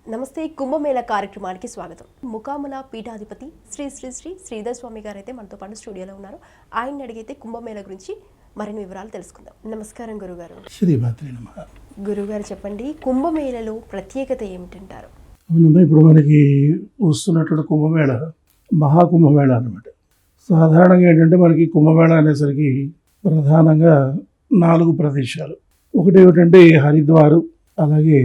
నమస్తే కుంభమేళ కార్యక్రమానికి స్వాగతం. ముకాముల పీఠాధిపతి శ్రీ శ్రీ శ్రీ శ్రీధర్ స్వామి గారు అయితే మనతో పాటు స్టూడియోలో ఉన్నారు. ఆయన్ని అడిగితే కుంభమేళ గురించి మరిన్ని వివరాలు తెలుసుకుందాం. నమస్కారం గురుగారు. శ్రీమాత్రే నమః. గురుగారు చెప్పండి, కుంభమేళలో ప్రత్యేకత ఏమిటంటారు? అవునమ్మా, ఇప్పుడు మనకి వస్తున్నటువంటి కుంభమేళ మహాకుంభమేళ అనమాట. సాధారణంగా ఏంటంటే మనకి కుంభమేళ అనేసరికి ప్రధానంగా 4 ప్రదేశాలు. ఒకటి ఏమిటంటే హరిద్వారు, అలాగే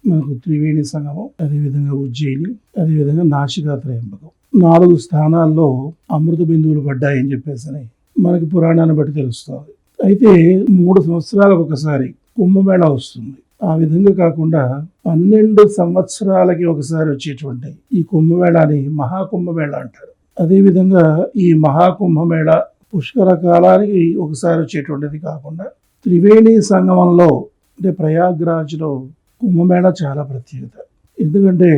మనకు త్రివేణి సంగమం, అదేవిధంగా ఉజ్జయిని, అదేవిధంగా నాసికా త్రయంబకం. 4 స్థానాల్లో అమృత బిందువులు పడ్డాయని చెప్పేసి మనకి పురాణాన్ని బట్టి తెలుస్తుంది. అయితే 3 సంవత్సరాలకు ఒకసారి కుంభమేళ వస్తుంది. ఆ విధంగా కాకుండా 12 సంవత్సరాలకి ఒకసారి వచ్చేటువంటి ఈ కుంభమేళాని మహాకుంభమేళ అంటారు. అదేవిధంగా ఈ మహాకుంభమేళ పుష్కర కాలానికి ఒకసారి వచ్చేటువంటిది కాకుండా త్రివేణి సంగమంలో అంటే ప్రయాగ్రాజ్లో కుంభమేళ చాలా ప్రత్యేకత. ఎందుకంటే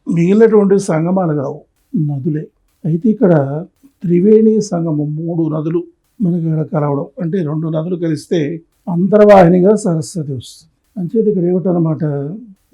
మిగిలినటువంటి సంగమాలు కావు, నదులే. అయితే ఇక్కడ త్రివేణి సంగమం 3 నదులు మనకి ఇక్కడ కలవడం, అంటే 2 నదులు కలిస్తే అంతర్వాహినిగా సరస్వతి వస్తుంది. అంచేది ఇక్కడ ఏమిటనమాట,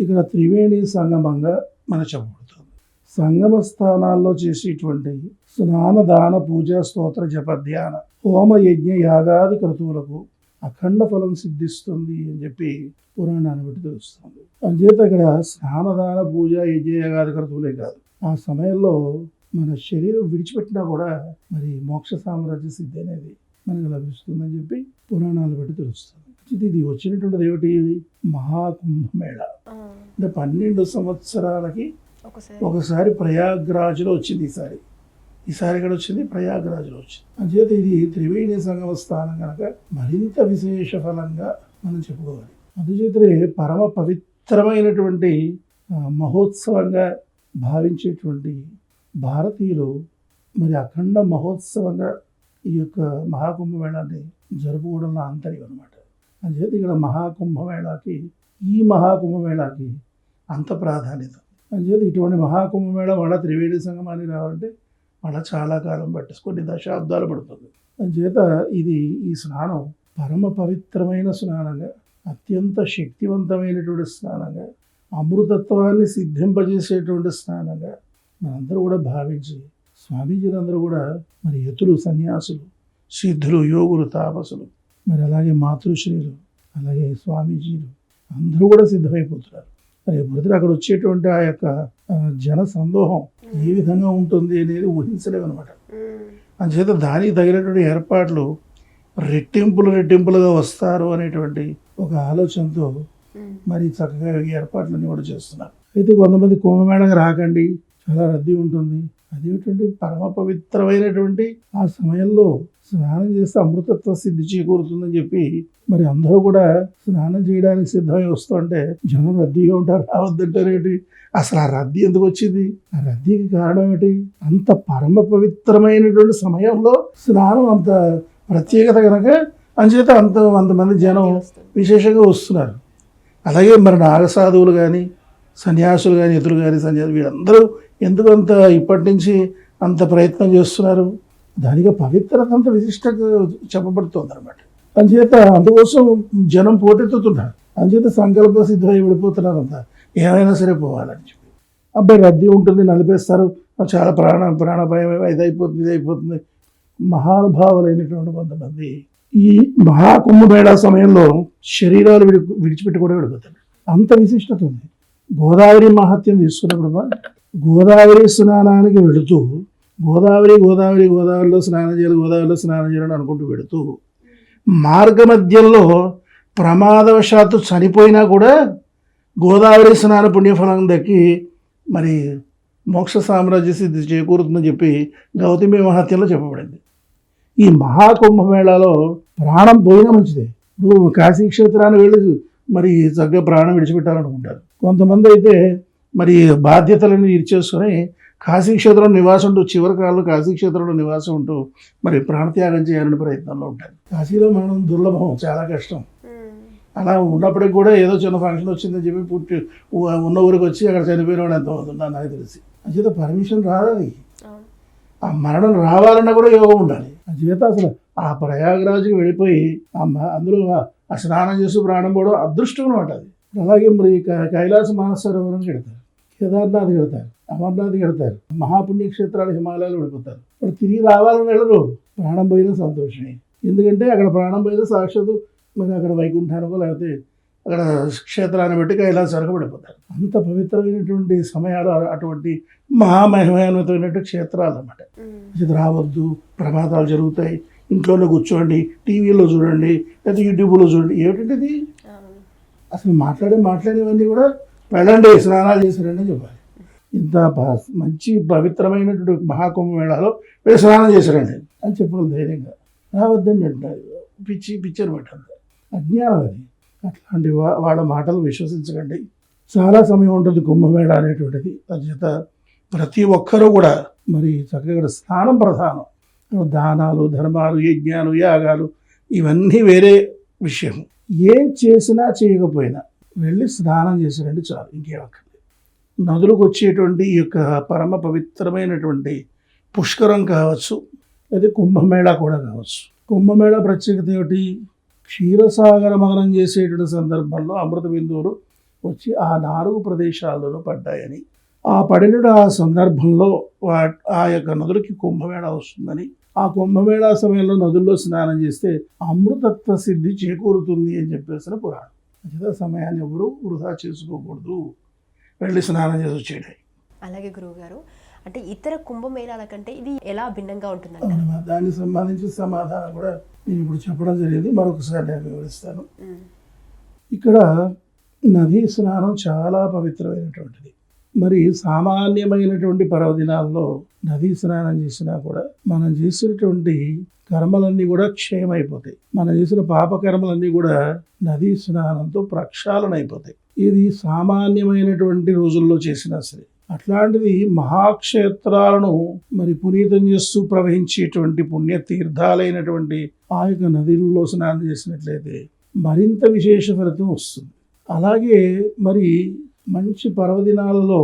ఇక్కడ త్రివేణి సంగమంగా మన చెప్పబడుతుంది. సంగమ స్థానాల్లో చేసేటువంటి స్నాన దాన పూజ స్తోత్ర జప ధ్యాన హోమ యజ్ఞ యాగాది క్రతువులకు అఖండ ఫలం సిద్ధిస్తుంది అని చెప్పి పురాణాన్ని బట్టి తెలుస్తుంది. అందుచేత ఇక్కడ స్నానదాన పూజ యజ్ఞ యాగాది క్రతువులే కాదు, ఆ సమయంలో మన శరీరం విడిచిపెట్టినా కూడా మరి మోక్ష సామ్రాజ్య సిద్ధి అనేది మనకు లభిస్తుందని చెప్పి పురాణాలు బట్టి తెలుస్తుంది. ఇది వచ్చినటువంటిది ఏమిటి, మహాకుంభమేళ. అంటే 12 సంవత్సరాలకి ఒకసారి ప్రయాగ్రాజ్లో వచ్చింది. ఈసారి ఇక్కడ వచ్చింది ప్రయాగ్రాజ్లో వచ్చింది. అంచేత ఇది త్రివేణి సంగమ స్థానం కనుక మరింత విశేష ఫలంగా మనం చెప్పుకోవాలి. అందుచేతనే పరమ పవిత్రమైనటువంటి మహోత్సవంగా భావించేటువంటి భారతీయులు మరి అఖండ మహోత్సవంగా ఈ యొక్క మహాకుంభమేళాన్ని జరుపుకోవడంలో ఆంతర్యం అనమాట. అందుచేత ఇక్కడ ఈ మహాకుంభమేళాకి అంత ప్రాధాన్యత. అందుచేత ఇటువంటి మహాకుంభమేళ మళ్ళీ త్రివేణి సంగమానికి రావాలంటే మళ్ళీ చాలా కాలం పట్టేసి కొన్ని దశాబ్దాలు పడుతుంది. అందుచేత ఈ స్నానం పరమ పవిత్రమైన స్నానంగా, అత్యంత శక్తివంతమైనటువంటి స్నానంగా, అమృతత్వాన్ని సిద్ధింపజేసేటువంటి స్నానంగా మనందరూ కూడా భావించి స్వామీజీలందరూ కూడా మరి యతులు, సన్యాసులు, సిద్ధులు, యోగులు, తాపసులు, మరి అలాగే మాతృశ్రీలు, అలాగే స్వామీజీలు అందరూ కూడా సిద్ధమైపోతున్నారు. మరి ఎప్పుడైతే అక్కడ వచ్చేటువంటి ఆ యొక్క జన సందోహం ఏ విధంగా ఉంటుంది అనేది ఊహించలేమన్నమాట. అందుచేత దానికి తగినటువంటి ఏర్పాట్లు రెట్టింపులుగా వస్తారు అనేటువంటి ఒక ఆలోచనతో మరి చక్కగా ఈ ఏర్పాట్లన్నీ కూడా చేస్తున్నారు. అయితే కొంతమంది కుంభమేళకి రాకండి, చాలా రద్దీ ఉంటుంది. అదేమిటంటే పరమ పవిత్రమైనటువంటి ఆ సమయంలో స్నానం చేస్తే అమృతత్వ సిద్ధి చేకూరుతుందని చెప్పి మరి అందరూ కూడా స్నానం చేయడానికి సిద్ధమై వస్తుంటే జనం రద్దీగా ఉంటారు, రావద్దంటారేంటి? అసలు ఆ రద్దీ ఎందుకు వచ్చింది? ఆ రద్దీకి కారణం ఏంటి? అంత పరమ పవిత్రమైనటువంటి సమయంలో స్నానం అంత ప్రత్యేకత కనుక అంచేత అంతమంది జనం విశేషంగా వస్తున్నారు. అలాగే మరి నాగసాధువులు కానీ, సన్యాసులు కానీ, యతులు కానీ, సన్యాసులు వీళ్ళందరూ ఎందుకు అంత ఇప్పటి నుంచి అంత ప్రయత్నం చేస్తున్నారు? దానికి పవిత్రత అంత విశిష్టంగా చెప్పబడుతుంది అనమాట. అందుచేత అందుకోసం జనం పోటెత్తుతున్నారు. అందుచేత సంకల్ప సిద్ధమై విడిపోతున్నారు. అంతా ఏమైనా సరే పోవాలని చెప్పి. అబ్బాయి రద్దీ ఉంటుంది, నలిపేస్తారు, చాలా ప్రాణభయం ఇదైపోతుంది. మహానుభావులైనటువంటి కొంతమంది ఈ మహాకుంభమేళా సమయంలో శరీరాలు విడిచిపెట్టి కూడా విడిపోతారు. అంత విశిష్టత ఉంది. గోదావరి మహత్యం తీసుకున్నప్పుడు గోదావరి స్నానానికి వెళుతూ గోదావరిలో స్నానం చేయాలని అనుకుంటూ వెళుతూ మార్గ మధ్యంలో ప్రమాదవశాత్తు చనిపోయినా కూడా గోదావరి స్నాన పుణ్యఫలం దక్కి మరి మోక్ష సామ్రాజ్య సిద్ధి చేకూరుతుందని చెప్పి గౌతమి మహత్యంలో చెప్పబడింది. ఈ మహాకుంభమేళాలో ప్రాణం పోయినా మంచిదే. నువ్వు కాశీ క్షేత్రాన్ని వెళ్ళి మరి చక్కగా ప్రాణం విడిచిపెట్టాలనుకుంటారు. కొంతమంది అయితే మరి బాధ్యతలను తీర్చేసుకొని కాశీక్షేత్రంలో నివాసం ఉంటూ చివరి కాలంలో కాశీక్షేత్రంలో నివాసం ఉంటూ మరి ప్రాణత్యాగం చేయాలని ప్రయత్నంలో ఉంటారు. కాశీలో మనం దుర్లభం, చాలా కష్టం. అలా ఉన్నప్పటికి కూడా ఏదో చిన్న ఫంక్షన్ వచ్చిందని చెప్పి ఉన్న ఊరికి వచ్చి అక్కడ చనిపోయిన వాడు ఎంతమంది ఉన్నారు నాకు తెలిసి. అంచేత పర్మిషన్ రాదు. ఆ మరణం రావాలన్నా కూడా యోగం ఉండాలి. అంచేత అసలు ఆ ప్రయాగరాజుకి వెళ్ళిపోయి అందులో ఆ స్నానం చేసి ప్రాణం పోవడం అదృష్టం అనమాట. అది అలాగే మరి కైలాస మానసరోవరం పెడతారు. కేదార్నాథ్ కడతారు, అమర్నాథ్ కడతారు, మహాపుణ్యక్షేత్రాలు హిమాలయాలు పడిపోతారు. వాళ్ళు తిరిగి రావాలని వెళ్ళరు, ప్రాణం పోయినా సంతోషమే. ఎందుకంటే అక్కడ ప్రాణం పోయినా సాక్షాత్తు మరి అక్కడ వైకుంఠానికో లేకపోతే అక్కడ క్షేత్రాన్ని బట్టి కైలాసానికి పడిపోతారు. అంత పవిత్రమైనటువంటి సమయాలు, అటువంటి మహామహిమాన్వితమైనటువంటి క్షేత్రాలు అన్నమాట. ఇది రావద్దు, ప్రమాదాలు జరుగుతాయి, ఇంట్లోనే కూర్చోండి, టీవీలో చూడండి, లేదా యూట్యూబ్లో చూడండి. ఏమిటంటే ఇది అసలు మాట్లాడేవన్నీ కూడా వెళ్ళండి, స్నానాలు చేశారండి అని చెప్పాలి. ఇంత మంచి పవిత్రమైనటువంటి మహాకుంభమేళాలో వీళ్ళు స్నానం చేశారండి అని చెప్పాలి ధైర్యంగా. రావద్దని అంటారు, పిచ్చి అనమాట. అంత అజ్ఞానం అది. అట్లాంటి వాళ్ళ మాటలు విశ్వసించకండి. చాలా సమయం ఉంటుంది కుంభమేళ అనేటువంటిది. అచేత ప్రతి ఒక్కరూ కూడా మరి చక్కగా స్నానం ప్రధానం. దానాలు, ధర్మాలు, యజ్ఞాలు, యాగాలు ఇవన్నీ వేరే విషయం. ఏం చేసినా చేయకపోయినా వెళ్ళి స్నానం చేసిరండి చాలు, ఇంకేమక్కర్లేదు. నదులకు వచ్చేటువంటి ఈ యొక్క పరమ పవిత్రమైనటువంటి పుష్కరం కావచ్చు, లేదా కుంభమేళా కూడా కావచ్చు. కుంభమేళా ప్రత్యేకత ఏమిటి? క్షీరసాగర మదనం చేసేటువంటి సందర్భంలో అమృత బిందువులు వచ్చి ఆ 4 ప్రదేశాల్లోనూ పడ్డాయని, ఆ పడిన ఆ సందర్భంలో ఆ యొక్క నదులకి కుంభమేళా వస్తుందని, ఆ కుంభమేళా సమయంలో నదుల్లో స్నానం చేస్తే అమృతత్వ సిద్ధి చేకూరుతుంది అని చెప్పేసిన పురాణం. అదే సమయాన్ని ఎవరు వృధా చేసుకోకూడదు, వెళ్ళి స్నానం చేసి వచ్చేయడం. అలాగే గురువుగారు, అంటే ఇతర కుంభమేళాల కంటే ఇది ఎలా భిన్నంగా ఉంటుందంట? దానికి సంబంధించిన సమాధానం కూడా నేను ఇప్పుడు చెప్పడం జరిగింది, మరొకసారి నేను వివరిస్తాను. ఇక్కడ నదీ స్నానం చాలా పవిత్రమైనటువంటిది. మరి సామాన్యమైనటువంటి పర్వదినాల్లో నదీ స్నానం చేసినా కూడా మనం చేసినటువంటి కర్మలన్నీ కూడా క్షయమైపోతాయి. మనం చేసిన పాపకర్మలన్నీ కూడా నదీ స్నానంతో ప్రక్షాళన అయిపోతాయి. ఇది సామాన్యమైనటువంటి రోజుల్లో చేసినా సరే. అట్లాంటిది మహాక్షేత్రాలను మరి పునీతం చేస్తూ ప్రవహించేటువంటి పుణ్యతీర్థాలైనటువంటి ఆ యొక్క నదుల్లో స్నానం చేసినట్లయితే మరింత విశేష ఫలితం వస్తుంది. అలాగే మరి మంచి పర్వదినాలలో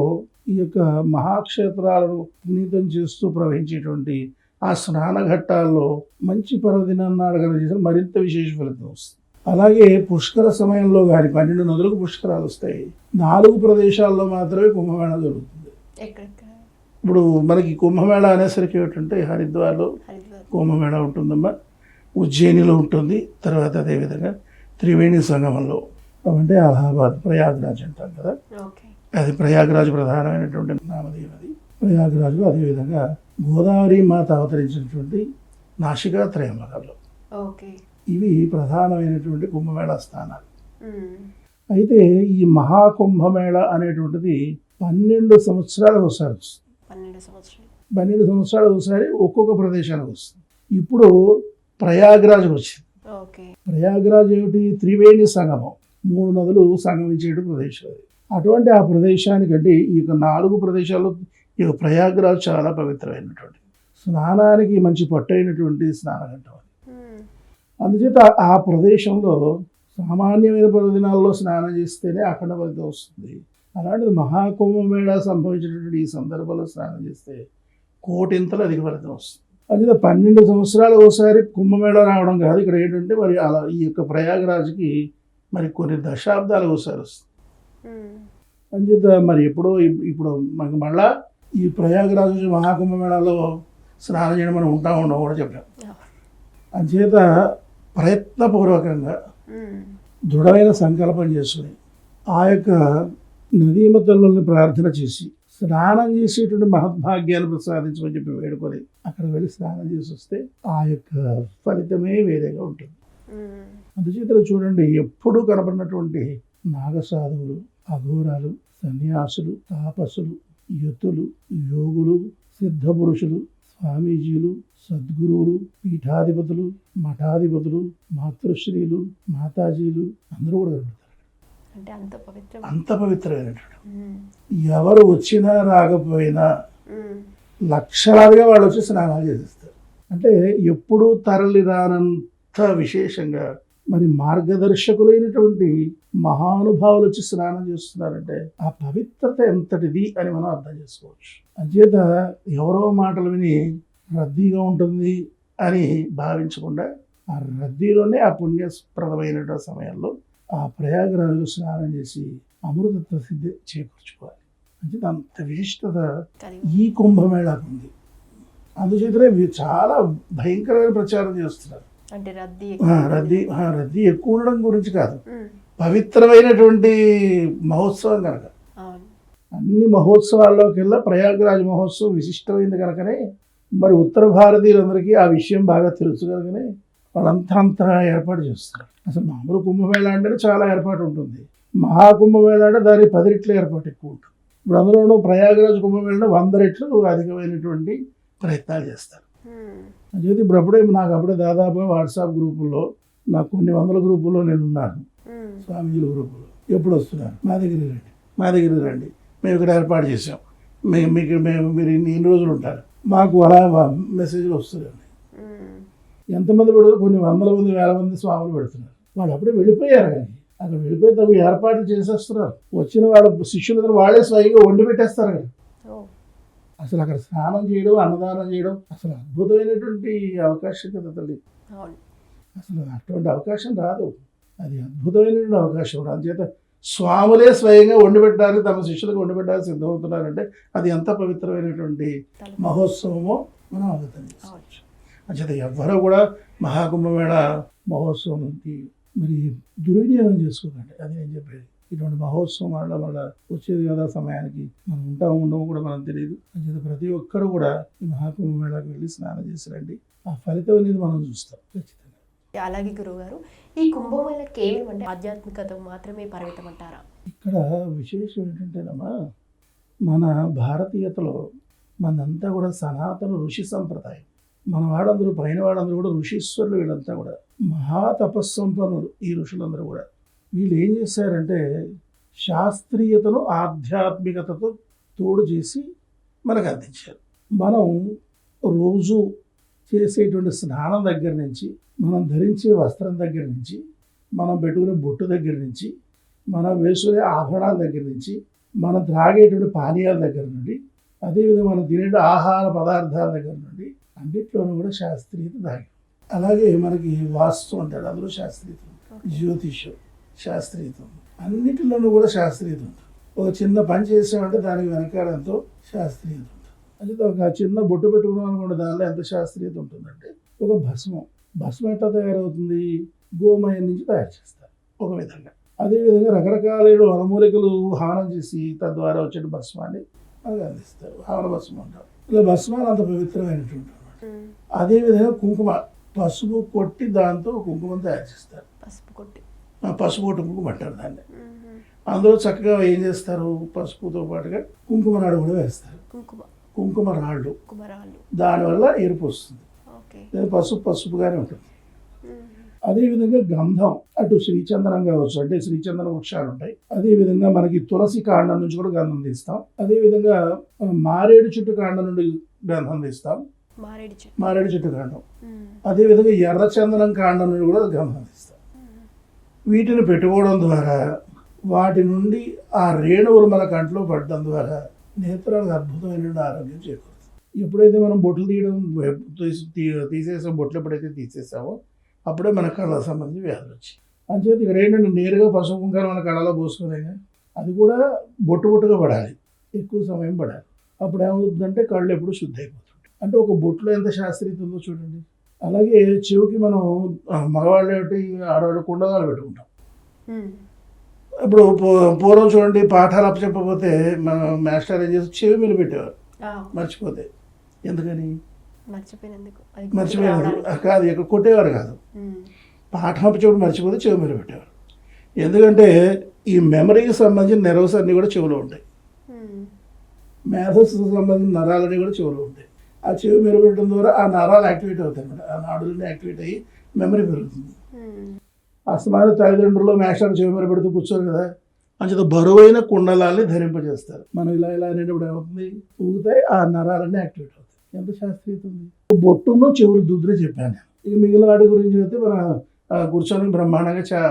ఈ యొక్క మహాక్షేత్రాలను పునీతం చేస్తూ ప్రవహించేటువంటి ఆ స్నాన ఘట్టాల్లో మంచి పర్వదినాన్ని నాడగల చేసిన మరింత విశేష ఫలితం వస్తుంది. అలాగే పుష్కర సమయంలో కానీ 12 నదులకు పుష్కరాలు వస్తాయి. 4 ప్రదేశాల్లో మాత్రమే కుంభమేళా జరుగుతుంది. ఇప్పుడు మనకి కుంభమేళా అనేసరికి ఏమిటంటే హరిద్వార్లో కుంభమేళా ఉంటుందమ్మా, ఉజ్జయినిలో ఉంటుంది, తర్వాత అదేవిధంగా త్రివేణి సంగమంలో, అంటే అలహాబాద్ ప్రయాగ్రాజ్ అంటాం కదా, అది ప్రయాగ్రాజ్ ప్రధానమైనటువంటి నామధేయం. అది ప్రయాగ్రాజు. అదేవిధంగా గోదావరి మాత అవతరించినటువంటి నాసికా త్రయంబకంలో. ఇవి ప్రధానమైనటువంటి కుంభమేళా స్థానాలు. అయితే ఈ మహాకుంభమేళా అనేటువంటిది 12 సంవత్సరాలకు ఒకసారి వస్తుంది. 12 సంవత్సరాలకు ఒకసారి ఒక్కొక్క ప్రదేశానికి వస్తుంది. ఇప్పుడు ప్రయాగ్రాజ్ వచ్చింది. ప్రయాగ్రాజ్ ఏమిటి? త్రివేణి సంగమం, 3 నదులు సంగమించే ప్రదేశం అది. అటువంటి ఆ ప్రదేశానికంటే ఈ యొక్క 4 ప్రదేశాల్లో ఈ యొక్క ప్రయాగ్రాజ్ చాలా పవిత్రమైనటువంటి స్నానానికి మంచి పట్టైనటువంటి స్నానఘట్టం. అందుచేత ఆ ప్రదేశంలో సామాన్యమైన పర్వదినాల్లో స్నానం చేస్తేనే అఖండ ఫలితం వస్తుంది. అలాంటిది మహాకుంభమేళా సంభవించినటువంటి ఈ సందర్భంలో స్నానం చేస్తే కోటింతలు అధిక ఫలితం వస్తుంది. అందుకే 12 సంవత్సరాలు ఒకసారి కుంభమేళా రావడం కాదు. ఇక్కడ ఏంటంటే మరి అలా ఈ యొక్క ప్రయాగరాజ్కి మరి కొన్ని దశాబ్దాలు ఒకసారి వస్తుంది. అందుచేత మరి ఇప్పుడు మనకి మళ్ళా ఈ ప్రయాగరాజ్ మహాకుంభమేళాలో స్నానం చేయడం మనం ఉండవు కూడా చెప్పాం. అందుచేత ప్రయత్నపూర్వకంగా దృఢమైన సంకల్పం చేసుకుని ఆ యొక్క నదీమతల్ని ప్రార్థన చేసి స్నానం చేసేటువంటి మహద్భాగ్యాన్ని ప్రసాదించమని చెప్పి వేడుకొని అక్కడ వెళ్ళి స్నానం చేసి వస్తే ఆ యొక్క ఫలితమే వేరేగా ఉంటుంది. అందుచేత చూడండి, ఎప్పుడూ కనబడినటువంటి నాగసాధువులు, అఘోరాలు, సన్యాసులు, తాపసులు, యతులు, యోగులు, సిద్ధ పురుషులు, స్వామీజీలు, సద్గురువులు, పీఠాధిపతులు, మఠాధిపతులు, మాతృశ్రీలు, మాతాజీలు అందరూ కూడా కనబడతారు. అంత పవిత్రమైనటువంటి ఎవరు వచ్చినా రాకపోయినా లక్షలాదిగా వాళ్ళు వచ్చి స్నానాలు చేసేస్తారు. అంటే ఎప్పుడూ తరలి రానంత విశేషంగా మరి మార్గదర్శకులైనటువంటి మహానుభావులు వచ్చి స్నానం చేస్తున్నారంటే ఆ పవిత్రత ఎంతటిది అని మనం అర్థం చేసుకోవచ్చు. అంచేత ఎవరో మాటలు విని రద్దీగా ఉంటుంది అని భావించకుండా ఆ రద్దీలోనే ఆ పుణ్యప్రదమైన సమయంలో ఆ ప్రయాగరాజులో స్నానం చేసి అమృతత్వ సిద్ధి చేకూర్చుకోవాలి. అంటే అంత విశిష్టత కలిగి ఈ కుంభమేళాకు ఉంది. అందుచేతనే చాలా భయంకరమైన ప్రచారం చేస్తున్నారు. అంటే రద్దీ రద్దీ ఎక్కువ ఉండడం గురించి కాదు, ఉమ్, పవిత్రమైనటువంటి మహోత్సవం కనుక. అవును. అన్ని మహోత్సవాల్లోకెల్లా ప్రయాగ్రాజ్ మహోత్సవం విశిష్టమైంది కనుకనే మరి ఉత్తర భారతీయులందరికీ ఆ విషయం బాగా తెలుసు కనుకనే వాళ్ళంతా అంతా ఏర్పాటు చేస్తారు. అసలు మామూలు కుంభమేళ అంటే చాలా ఏర్పాటు ఉంటుంది, మహాకుంభమేళ అంటే దాని 10 రెట్లు ఏర్పాటు ఎక్కువ ఉంటుంది. ఇప్పుడు అందులోనూ ప్రయాగ్రాజ్ కుంభమేళ 100 రెట్లు అధికమైనటువంటి ప్రయత్నాలు చేస్తారు. ఉమ్, అయితే ఇప్పుడు నాకు అప్పుడే దాదాపుగా వాట్సాప్ గ్రూపుల్లో నాకు కొన్ని వందల గ్రూపుల్లో నేను ఉన్నాను, ఉమ్, స్వామీజీల గ్రూపులో. ఎప్పుడు వస్తున్నారు, మా దగ్గరికి రండి, మేము ఇక్కడ ఏర్పాటు చేసాం, మీరు ఇన్ని రోజులు ఉంటారు, మాకు అలా మెసేజ్లు వస్తున్నాయి. ఉమ్, ఎంతమంది పెడతారు, కొన్ని వందల మంది వేల మంది స్వాములు పెడుతున్నారు. వాళ్ళు అప్పుడే వెళ్ళిపోయారు, కానీ అక్కడ వెళ్ళిపోయి తగు ఏర్పాట్లు చేసేస్తున్నారు. వచ్చిన వాళ్ళ శిష్యులందరూ వాళ్ళే స్వయంగా వండి పెట్టేస్తారు కదా. ఓ, అసలు అక్కడ స్నానం చేయడం, అన్నదానం చేయడం అసలు అద్భుతమైనటువంటి అవకాశం కదా తల్లి. అవును. అసలు అటువంటి అవకాశం రాదు, అది అద్భుతమైనటువంటి అవకాశం. అందుచేత స్వాములే స్వయంగా వండి పెట్టడానికి, తమ శిష్యులకు వండి పెట్టడానికి సిద్ధమవుతున్నారంటే అది ఎంత పవిత్రమైనటువంటి మహోత్సవమో మనం అవగతం చేసుకోవచ్చు. అంచేత ఎవ్వరూ కూడా మహాకుంభమేళ మహోత్సవం నుంచి మరి దుర్వినియోగం చేసుకోకండి, అది నేను చెప్పేది. ఇటువంటి మహోత్సవం వల్ల వచ్చేది కదా సమయానికి, మనం ఉండవు కూడా మనకు తెలియదు. అంచేత ప్రతి ఒక్కరు కూడా ఈ మహాకుంభమేళాకి వెళ్ళి స్నానం చేసి రండి, ఆ ఫలితం అనేది మనం చూస్తాం ఖచ్చితంగా. అలాగే గురువుగారు, ఈ కుంభమేళ కేవలం అంటే ఆధ్యాత్మికత మాత్రమే పరిమితం అంటారా? ఇక్కడ విశేషం ఏంటంటేనమ్మా, మన భారతీయతలో మనంతా కూడా సనాతన ఋషి సంప్రదాయం. మన వాడందరూ, పైన వాడందరూ కూడా ఋషీశ్వరులు. వీళ్ళంతా కూడా మహా తపస్సంపన్నులు. ఈ ఋషులందరూ కూడా వీళ్ళు ఏం చేశారంటే శాస్త్రీయతను ఆధ్యాత్మికతతో తోడు చేసి మనకు అందించారు. మనం రోజు చేసేటువంటి స్నానం దగ్గర నుంచి, మనం ధరించే వస్త్రం దగ్గర నుంచి, మనం పెట్టుకునే బొట్టు దగ్గర నుంచి, మనం వేసుకునే ఆభరణాల దగ్గర నుంచి, మనం త్రాగేటువంటి పానీయాల దగ్గర నుండి, అదేవిధంగా మనం తినే ఆహార పదార్థాల దగ్గర నుండి అన్నిట్లోనూ కూడా శాస్త్రీయత దాగి. అలాగే మనకి వాస్తు అంటారు, అందులో శాస్త్రీయత ఉంది. జ్యోతిషం శాస్త్రీయత ఉంది. అన్నిటిలోనూ కూడా శాస్త్రీయత ఉంది. ఒక చిన్న పని చేసామంటే దానికి వెనకాలంతో శాస్త్రీయత ఉంటుంది. అంటే ఒక చిన్న బొట్టు పెట్టుకున్నాం అనుకోండి, దానిలో ఎంత శాస్త్రీయత ఉంటుందంటే, ఒక భస్మం ఎట్లా తయారవుతుంది, గోమయం నుంచి తయారు చేస్తారు ఒక విధంగా. అదేవిధంగా రకరకాలైన వనమూలికలు హవనం చేసి తద్వారా వచ్చే భస్మాన్ని మనకు అందిస్తారు, హవన భస్మం అంటారు. ఇలా భస్మాలు అంత పవిత్రమైనటువంటి అన్నమాట. అదేవిధంగా కుంకుమ, పసుపు కొట్టి దాంతో కుంకుమను తయారు చేస్తారు. పసుపు కొట్టు కుంకుమ అంటారు దాన్ని. అందులో చక్కగా ఏం చేస్తారు, పసుపుతో పాటుగా కుంకుమ నాడు కూడా వేస్తారు, కుంకుమ రాళ్ళు. దానివల్ల ఎరుపు వస్తుంది, పసుపుగానే ఉంటుంది. అదేవిధంగా గంధం, అటు శ్రీచందనం కావచ్చు, అంటే శ్రీచందన వృక్షాలు ఉంటాయి. అదేవిధంగా మనకి తులసి కాండం నుంచి కూడా గంధం తీస్తాం. అదేవిధంగా మారేడు చెట్టు కాండం నుండి గంధం తీస్తాం, మారేడు చెట్టు కాండం. అదేవిధంగా ఎర్రచందనం కాండం నుండి కూడా గంధం తీస్తాం. వీటిని పెట్టుకోవడం ద్వారా, వాటి నుండి ఆ రేణువులు మన కంట్లో పడడం ద్వారా నేత్రాలకు అద్భుతమైన ఆరోగ్యం చేకూరుతుంది. ఎప్పుడైతే మనం బొట్లు తీసేసాం, బొట్లు ఎప్పుడైతే తీసేసామో అప్పుడే మన కళ్ళకు సంబంధించి వ్యాధులు వచ్చాయి. అంచేత ఇక్కడ ఏంటంటే నేరుగా పసుపు కుంకాలు మన కళ్ళలో పోసుకోలేగా, అది కూడా బొట్టుగా పడాలి, ఎక్కువ సమయం పడాలి. అప్పుడు ఏమవుతుందంటే కళ్ళు ఎప్పుడు శుద్ధి అయిపోతుంది. అంటే ఒక బొట్టులో ఎంత శాస్త్రీయత ఉందో చూడండి. అలాగే చెవికి మనం మగవాళ్ళు ఏమిటి, ఆడవాళ్ళు కుండలాలు పెట్టుకుంటాం. ఇప్పుడు పూర్వం చూడండి, పాఠాలు అప్పచెప్పకపోతే మన మాస్టర్ ఏం చేసి చెవి మీద పెట్టేవారు, మర్చిపోతే. ఎందుకని మర్చిపోయినందుకు కాదు, ఇక్కడ కొట్టేవారు కాదు, పాఠం అప్పచెప్పుడు మర్చిపోతే చెవి మీద పెట్టేవారు. ఎందుకంటే ఈ మెమరీకి సంబంధించిన నెర్వస్ అన్నీ కూడా చెవిలో ఉంటాయి, మేధస్సుకు సంబంధించిన నరాలన్నీ కూడా చెవిలో ఉంటాయి. ఆ చెవి మీద పెట్టడం ద్వారా ఆ నరాలు యాక్టివేట్ అవుతాయి అన్నమాట, ఆ నాడులన్నీ యాక్టివేట్ అయ్యి మెమరీ పెరుగుతుంది. అస్తమాన తల్లిదండ్రులు మేషాలు చెవి మీద పెడుతూ కూర్చోరు కదా, అంచేత బరువైన కుండలాల్ని ధరింపజేస్తారు. మనం ఇలా అనేటప్పుడు ఏమవుతుంది, ఊగుతాయి, ఆ నరాలన్నీ యాక్టివేట్ అవుతాయి. ఎంత శాస్త్రీయత ఉంది. బొట్టును చెవులు దుద్దురే చెప్పాను. ఇక మిగిలిన వాటి గురించి అయితే మన కూర్చొని బ్రహ్మాండంగా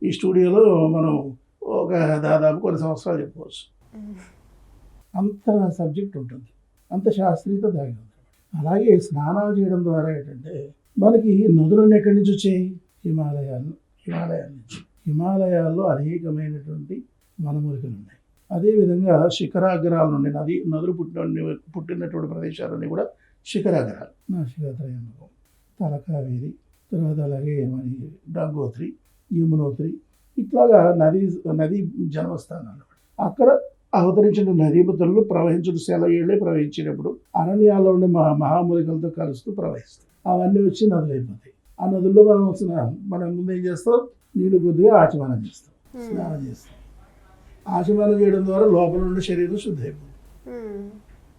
ఈ స్టూడియోలో మనం ఒక దాదాపు కొన్ని సంవత్సరాలు చెప్పుకోవచ్చు. అంత సబ్జెక్ట్ ఉంటుంది, అంత శాస్త్రీయత దాగి ఉంది. అలాగే స్నానాలు చేయడం ద్వారా ఏంటంటే మనకి నదులన్నీ ఎక్కడి నుంచి వచ్చాయి, హిమాలయాల నుంచి. హిమాలయాల్లో అనేకమైనటువంటి వనమూలికలు ఉన్నాయి. అదేవిధంగా శిఖరాగ్రాల నుండి నదులు పుట్టినటువంటి ప్రదేశాలన్నీ కూడా శిఖరాగ్రాలు. నాసికాత్రయంలో తలకావేరి, తర్వాత అలాగే మరి గంగోత్రి, యమునోత్రి, ఇట్లాగా నదీ జన్మస్థానాలు. అక్కడ అవతరించిన నదీమతులు ప్రవహించిన సెలయేళ్ళే ప్రవహించినప్పుడు అరణ్యాల్లో ఉండే మహామూలికలతో కలుస్తూ ప్రవహిస్తాయి. అవన్నీ వచ్చి నదులు అయిపోతాయి. ఆ నదుల్లో మనం ముందు ఏం చేస్తాం, నీళ్ళు కొద్దిగా ఆచమనం చేస్తాం, స్నానం చేస్తాం. ఆచమనం చేయడం ద్వారా లోపల ఉండే శరీరం శుద్ధి అయిపోతుంది.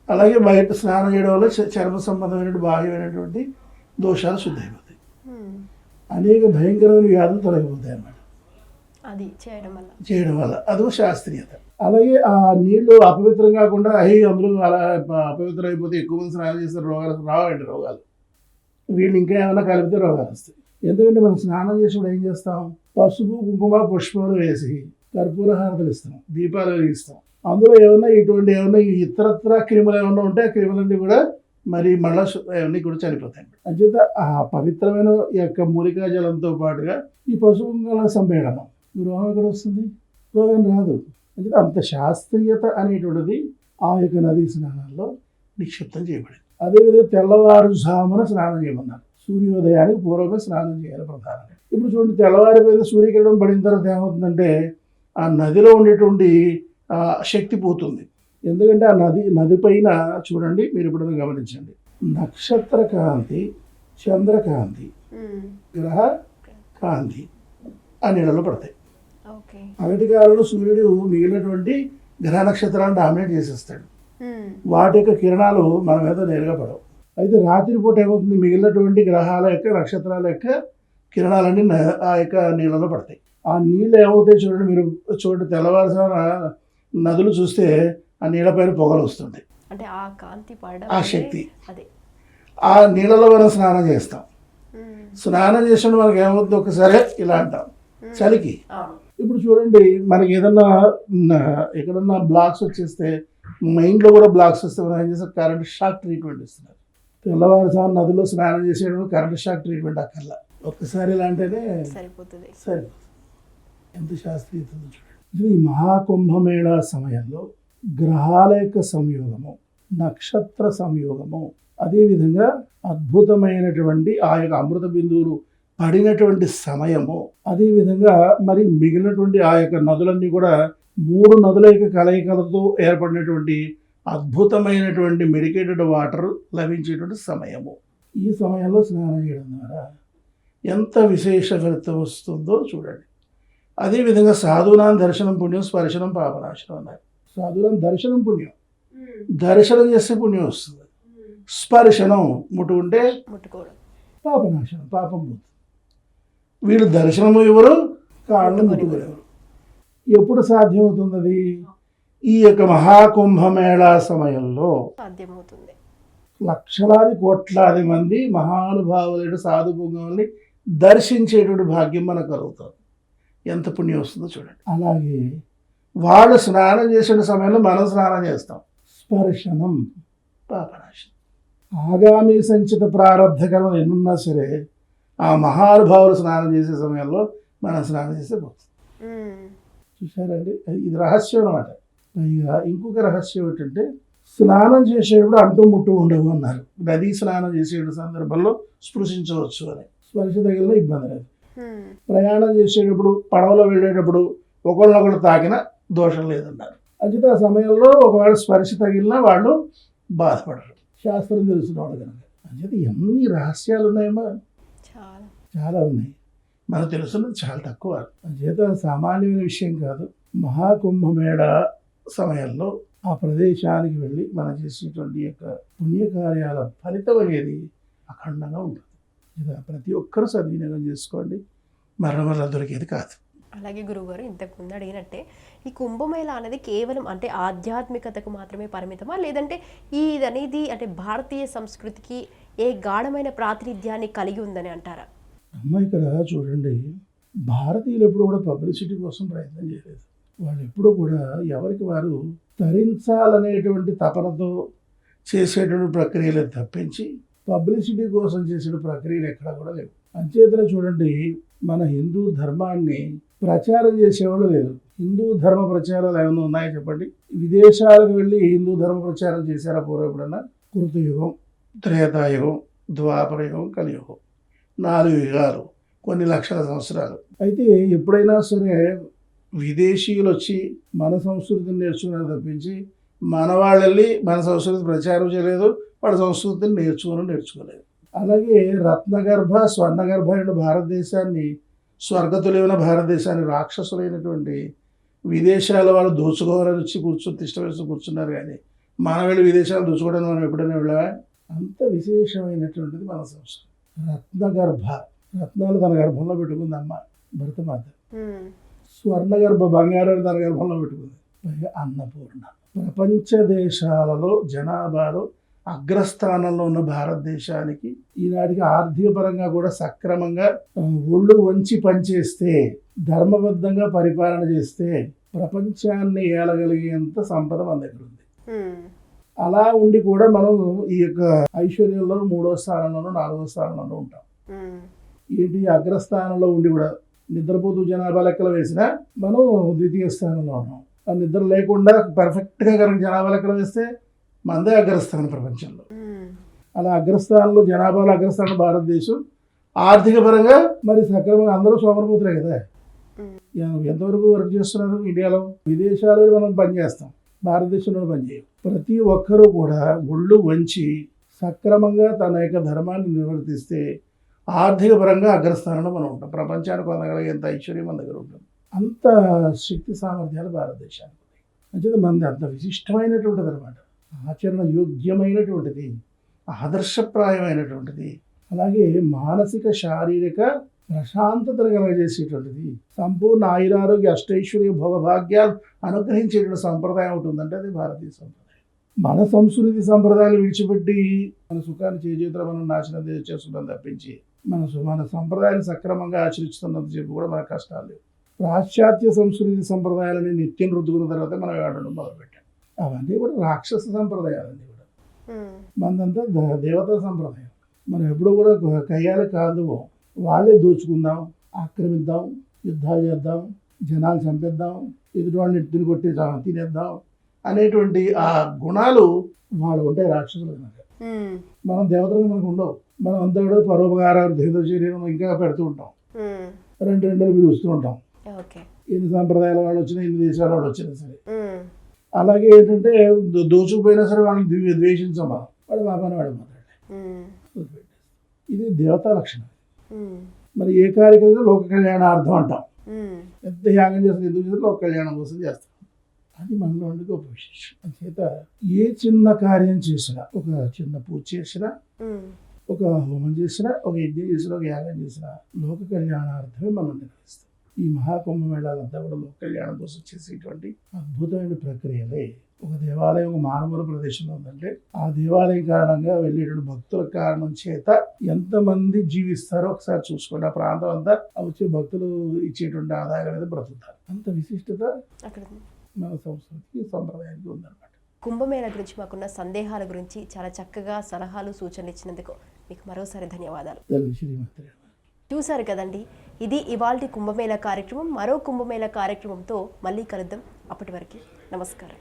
అలాగే బయట స్నానం చేయడం వల్ల చర్మ సంబంధమైనటువంటి బాహ్యమైనటువంటి దోషాలు శుద్ధి అయిపోతాయి. అనేక భయంకరమైన వ్యాధులు తొలగిపోతాయి అన్నమాట అది చేయడం వల్ల. అదొక శాస్త్రీయత. అలాగే ఆ నీళ్లు అపవిత్రం కాకుండా అందరూ అలా అపవిత్రం అయిపోతే ఎక్కువ మంది స్నానం చేస్తే రావండి రోగాలు. వీళ్ళు ఇంకా ఏమైనా కలిపితే రోగాలు వస్తాయి. ఎందుకంటే మనం స్నానం చేసినప్పుడు ఏం చేస్తాం, పసుపు కుంకుమ పుష్పాలు వేసి కర్పూర హారతలు ఇస్తాం, దీపాలు వెలిగిస్తాం. అందులో ఏమన్నా ఇతరత్ర క్రిములు ఏమన్నా ఉంటే ఆ క్రిములన్నీ కూడా మరి మళ్ళీ అవన్నీ కూడా చనిపోతాయి. అంచేత ఆ పవిత్రమైన యొక్క మూలికా జలంతో పాటుగా ఈ పసుపు కుంకుమలను చంపేయడం, రోగం ఎక్కడ వస్తుంది? రోగం రాదు. అంటే అంత శాస్త్రీయత అనేటువంటిది ఆ యొక్క నదీ స్నానాల్లో నిక్షిప్తం చేయబడింది. అదేవిధంగా తెల్లవారుజామున స్నానం చేయమన్నారు. సూర్యోదయానికి పూర్వమే స్నానం చేయాలి ప్రధానంగా. ఇప్పుడు చూడండి, తెల్లవారిపోయిన సూర్యకిరణం పడిన తర్వాత ఏమవుతుందంటే ఆ నదిలో ఉండేటువంటి శక్తి పోతుంది. ఎందుకంటే ఆ నది పైన చూడండి, మీరు ఎప్పుడైనా గమనించండి, నక్షత్ర కాంతి, చంద్రకాంతి, గ్రహ కాంతి ఆ నీళ్ళలో పడతాయి. అవిటి కాలంలో సూర్యుడు మిగిలినటువంటి గ్రహ నక్షత్రాలను డామినేట్ చేసేస్తాడు. వాటి యొక్క కిరణాలు మన మీద నేరుగా పడవు. అయితే రాత్రిపూట ఏమవుతుంది, మిగిలినటువంటి గ్రహాల యొక్క నక్షత్రాల యొక్క కిరణాలన్నీ ఆ యొక్క నీళ్ళలో పడతాయి. ఆ నీళ్ళు ఏమవుతాయి చూడండి, మీరు చూడండి, తెల్లవారుజామున నదులు చూస్తే ఆ నీళ్ళపైన పొగలు వస్తుంటాయి. అంటే ఆ కాంతి ఆ శక్తి ఆ నీళ్ళలో మనం స్నానం చేస్తాం. స్నానం చేసినప్పుడు మనకి ఏమవుతుంది, ఒకసారి ఇలా అంటాం చలికి. ఇప్పుడు చూడండి, మనకి ఎక్కడన్నా బ్లాక్స్ వచ్చేస్తే, మైండ్లో కూడా బ్లాక్స్ వస్తే మనం ఏం చేస్తాం, కరెంట్ షాక్ ట్రీట్మెంట్ ఇస్తున్నారు. తెల్లవారుజామున నదిలో స్నానం చేసేటప్పుడు కరెంట్ షాక్ ట్రీట్మెంట్ అక్కర్లా, ఒక్కసారి ఇలా అంటేనే సరిపోతుంది. ఎంత శాస్త్రీయత చూడండి. ఈ మహాకుంభమేళా సమయంలో గ్రహాల యొక్క సంయోగము, నక్షత్ర సంయోగము, అదేవిధంగా అద్భుతమైనటువంటి ఆ యొక్క అమృత బిందువులు పడినటువంటి సమయము, అదేవిధంగా మరి మిగిలినటువంటి ఆ యొక్క నదులన్నీ కూడా 3 నదుల యొక్క కలయికలతో ఏర్పడినటువంటి అద్భుతమైనటువంటి మెడికేటెడ్ వాటర్ లభించేటువంటి సమయము. ఈ సమయంలో స్నానం చేయడం ద్వారా ఎంత విశేష ఫలితం వస్తుందో చూడండి. అదేవిధంగా సాధునాం దర్శనం పుణ్యం, స్పర్శనం పాపనాశనం అన్నారు. సాధునాం దర్శనం పుణ్యం, దర్శనం చేస్తే పుణ్యం వస్తుంది. స్పర్శనం ముట్టుకుంటే పాపనాశనం, పాపం పోతుంది. వీళ్ళు దర్శనము ఎవరు, కాళ్ళు ముట్టుకోలేరు. ఎప్పుడు సాధ్యమవుతుంది అది? ఈ యొక్క మహాకుంభమేళా సమయంలో సాధ్యమవుతుంది. లక్షలాది కోట్లాది మంది మహానుభావులైన సాధు పుంగవుల్ని దర్శించేటువంటి భాగ్యం మనకు కలుగుతుంది. ఎంత పుణ్యం వస్తుందో చూడండి. అలాగే వాళ్ళు స్నానం చేసే సమయంలో మనం స్నానం చేస్తాం. స్పర్శనం పాపనాశనం. ఆగామి సంచిత ప్రారంధ కర్మలు ఎన్నున్నా సరే ఆ మహానుభావులు స్నానం చేసే సమయంలో మనం స్నానం చేస్తే పోతుంది. చూసారండి, ఇది రహస్యం అన్నమాట. పైగా ఇంకొక రహస్యం ఏంటంటే, స్నానం చేసేటప్పుడు అంటూ ముట్టు ఉండవు అన్నారు. నదీ స్నానం చేసే సందర్భంలో స్పృశించవచ్చు అని. స్పర్శ తగిలిన ఇబ్బంది లేదు. ప్రయాణం చేసేటప్పుడు, పడవలో వెళ్ళేటప్పుడు ఒకళ్ళొకళ్ళు తాకిన దోషం లేదన్నారు. అయితే ఆ సమయంలో ఒకవేళ స్పర్శ తగిలినా వాళ్ళు బాధపడరు, శాస్త్రం తెలిసిన వాళ్ళు కనుక. అయితే ఎన్ని రహస్యాలు ఉన్నాయమ్మా, చాలా ఉన్నాయి. మనకు తెలుసున్నది చాలా తక్కువ. చేత సామాన్యమైన విషయం కాదు. మహాకుంభమేళ సమయంలో ఆ ప్రదేశానికి వెళ్ళి మనం చేసేటువంటి యొక్క పుణ్యకార్యాల ఫలితం అనేది అఖండంగా ఉంటుంది. ఇది ప్రతి ఒక్కరూ సద్వినియోగం చేసుకోండి, మరణ దొరికేది కాదు. అలాగే గురువుగారు, ఇంతకుముందు అడిగినట్టే ఈ కుంభమేళ అనేది కేవలం అంటే ఆధ్యాత్మికతకు మాత్రమే పరిమితమా, లేదంటే అనేది అంటే భారతీయ సంస్కృతికి ఏ గాఢమైన ప్రాతినిధ్యాన్ని కలిగి ఉందని అంటారా? అమ్మ, ఇక్కడ చూడండి, భారతీయులు ఎప్పుడు కూడా పబ్లిసిటీ కోసం ప్రయత్నం చేయలేదు. వాళ్ళు ఎప్పుడూ కూడా ఎవరికి వారు తరించాలనేటువంటి తపనతో చేసేటువంటి ప్రక్రియలు తప్పించి పబ్లిసిటీ కోసం చేసే ప్రక్రియలు ఎక్కడా కూడా లేవు. అంచేతనే చూడండి, మన హిందూ ధర్మాన్ని ప్రచారం చేసేవాళ్ళు లేరు. హిందూ ధర్మ ప్రచారాలు ఏమైనా ఉన్నాయో చెప్పండి. విదేశాలకు వెళ్ళి హిందూ ధర్మ ప్రచారం చేశారా పూర్వం ఎప్పుడన్నా? కృతయుగం, త్రేతాయుగం, ద్వాపరయుగం, కలియుగం, 4 యుగాలు, కొన్ని లక్షల సంవత్సరాలు. అయితే ఎప్పుడైనా సరే విదేశీయులు వచ్చి మన సంస్కృతిని నేర్చుకున్నారు తప్పించి మన వాళ్ళు వెళ్ళి మన సంస్కృతి ప్రచారం చేయలేదు, వాళ్ళ సంస్కృతిని నేర్చుకోలేదు. అలాగే రత్నగర్భ స్వర్ణగర్భ అయిన భారతదేశాన్ని, స్వర్గతులైన భారతదేశాన్ని రాక్షసులైనటువంటి విదేశాల వాళ్ళు దోచుకోవాలని వచ్చి తిష్ట వేసి కూర్చున్నారు. కానీ మనం వెళ్ళి విదేశాలు దోచుకోవడానికి మనం ఎప్పుడైనా వెళ్ళా? అంత విశేషమైనటువంటిది మన సంస్కృతి. రత్నగర్భ, రత్నాలు తన గర్భంలో పెట్టుకుంది అమ్మ భరతమాత. స్వర్ణగర్భ, బంగారాన్ని తన గర్భంలో పెట్టుకుంది. పైగా అన్నపూర్ణ. ప్రపంచ దేశాలలో జనాభాలో అగ్రస్థానంలో ఉన్న భారతదేశానికి ఈనాటికి ఆర్థిక పరంగా కూడా సక్రమంగా ఒళ్ళు వంచి పనిచేస్తే, ధర్మబద్ధంగా పరిపాలన చేస్తే ప్రపంచాన్ని ఏలగలిగేంత సంపద మన దగ్గర ఉంది. అలా ఉండి కూడా మనం ఈ యొక్క ఐశ్వర్యంలో 3వ స్థానంలోనూ 4వ స్థానంలోనూ ఉంటాం. ఏంటి, అగ్రస్థానంలో ఉండి కూడా నిద్రపోతూ జనాభా లెక్కలు వేసినా మనం 2వ స్థానంలో ఉన్నాం. ఆ నిద్ర లేకుండా పర్ఫెక్ట్గా కనుక జనాభా లెక్కలు వేస్తే మనదే అగ్రస్థానం ప్రపంచంలో. అలా అగ్రస్థానంలో, జనాభాలో అగ్రస్థానం భారతదేశం. ఆర్థిక పరంగా మరి సక్రమంగా అందరూ సోమరపోతులే కదా. ఎంతవరకు వర్క్ చేస్తున్నారు ఇండియాలో? విదేశాల్లో మనం పనిచేస్తాం, భారతదేశంలో పనిచేయం. ప్రతి ఒక్కరూ కూడా ఒళ్ళు వంచి సక్రమంగా తన యొక్క ధర్మాన్ని నిర్వర్తిస్తే ఆర్థిక పరంగా అగ్రస్థానంలో మనం ఉంటాం. ప్రపంచానికి పొందగలిగేంత ఐశ్వర్యం మన దగ్గర ఉంటుంది. అంత శక్తి సామర్థ్యాలు భారతదేశానికి ఉన్నాయి. అంటే మనది అంత విశిష్టమైనటువంటిది అనమాట. ఆచరణ యోగ్యమైనటువంటిది, ఆదర్శప్రాయమైనటువంటిది, అలాగే మానసిక శారీరక ప్రశాంతతను కలగజేసేటువంటిది, సంపూర్ణ ఆయురారోగ్య అష్టైశ్వర్య భోగభాగ్యాలు అనుగ్రహించేటువంటి సంప్రదాయం ఉంటుందంటే అది భారతీయ సంప్రదాయం. మన సంస్కృతి సంప్రదాయాలు విడిచిపెట్టి మన సుఖాన్ని చేతుల మనం నాశనం చేస్తున్నాం తప్పించి మన సంప్రదాయాన్ని సక్రమంగా ఆచరిస్తున్నంత చెప్పి కూడా మన కష్టాలు లేవు. పాశ్చాత్య సంస్కృతి సంప్రదాయాలని నిత్యం రుద్దుకున్న తర్వాత మనం ఆడడం మొదలుపెట్టాం. అవన్నీ కూడా రాక్షస సంప్రదాయాలన్నీ కూడా. మనదంతా దేవతా సంప్రదాయం. మనం ఎప్పుడు కూడా కయ్యాలి కాదు, వాళ్ళే దోచుకుందాం, ఆక్రమిద్దాం, యుద్ధాలు చేద్దాం, జనాలు చంపేద్దాం, ఎదుటి వాళ్ళని ఎత్తుని కొట్టి తినేద్దాం అనేటువంటి ఆ గుణాలు వాళ్ళు ఉంటాయి రాక్షసులు కనుక. మనం దేవతలు మనకు ఉండవు. మనం అంతా కూడా పరోపకారాలు, దేవశరీరం ఇంకా పెడుతూ ఉంటాం, 2 పిలుస్తూ ఉంటాం. ఎన్ని సంప్రదాయాల వాళ్ళు వచ్చినా, ఎన్ని దేశాల వాళ్ళు వచ్చినా సరే. అలాగే ఏంటంటే దోచుకుపోయినా సరే వాళ్ళని ద్వేషించాం, మనం వాడు మా పని వాడు మాట్లాడే. ఇది దేవతా లక్షణం. మరి ఏ కార్యక్రమం లోక కళ్యాణార్థం అంటాం. ఎంత యాగం చేస్తే ఎందుకు చేస్తే లోక కళ్యాణం కోసం చేస్తాం. అది మనలో ఉండే గొప్ప విశేషం. అంచేత ఏ చిన్న కార్యం చేసినా, ఒక చిన్న పూజ చేసినా, ఒక హోమం చేసినా, ఒక యజ్ఞం చేసినా, ఒక యాగం చేసినా లోక కళ్యాణార్థమే మనం నిర్వహిస్తాం. ఈ మహాకుంభమేళాలంతా కూడా లోక కళ్యాణం కోసం చేసేటువంటి అద్భుతమైన ప్రక్రియలే. ఒక దేవాలయం ఒక మానవుల ప్రదేశంలో ఉందంటే ఆ దేవాలయం కారణంగా వెళ్ళేటువంటి భక్తుల కారణం చేత ఎంతమంది జీవిస్తారో ఒకసారి చూసుకోండి. ఆ ప్రాంతం అంతా వచ్చే భక్తులు ఇచ్చేటువంటి ఆదాయం అనేది బ్రతుకుతారు. అంత విశిష్టత మన సంస్కృతికి సంప్రదాయానికి ఉందన్నమాట. కుంభమేళ గురించి మాకున్న సందేహాల గురించి చాలా చక్కగా సలహాలు సూచనలు ఇచ్చినందుకు మీకు మరోసారి ధన్యవాదాలు. చూశారు కదండి, ఇది ఇవాల్టి కుంభమేళ కార్యక్రమం. మరో కుంభమేళ కార్యక్రమంతో మళ్ళీ కలుద్దాం. అప్పటి వరకు నమస్కారం.